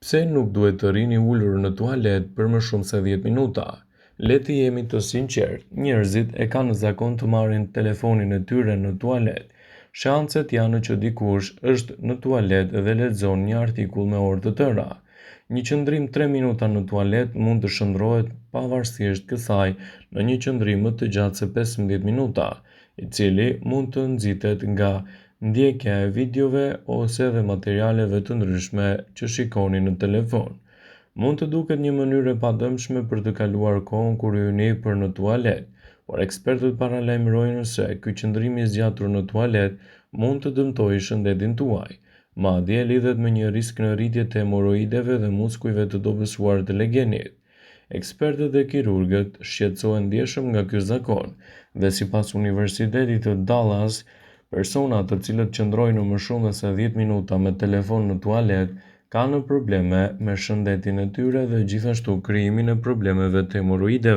Pse nuk duhet të rini ulur në tualet për më shumë se 10 minuta? Le të jemi të sinqertë, njerëzit e kanë zakon të marrin telefonin e tyre në tualet. Shanset janë që dikush është në tualet dhe lexon një artikull me orë të tëra. Një qëndrim 3 minuta në tualet mund të shndrohet pavarësisht kësaj në një qëndrim më të gjatë se 15 minuta, i cili mund të nxitet nga ndjekja e videove ose edhe materialeve të ndryshme që shikoni në telefon. Mund të duket një mënyrë e padëmshme për të kaluar kohën kur ju për në tualet, por ekspertët paralajmërojnë se ky qëndrim i zgjatur në tualet mund të dëmtojë shëndetin tuaj. Madje lidhet me një risk në rritje të hemoroideve dhe muskujve të dobësuar të legenit. Ekspertët dhe kirurgët shqetësohen ndjeshëm nga ky zakon dhe sipas Universitetit të Dallas, persona të cilët qëndrojnë më shumë se 10 minuta me telefon në tualet kanë probleme me shëndetin e tyre dhe gjithashtu krijimin e problemeve të hemoroideve.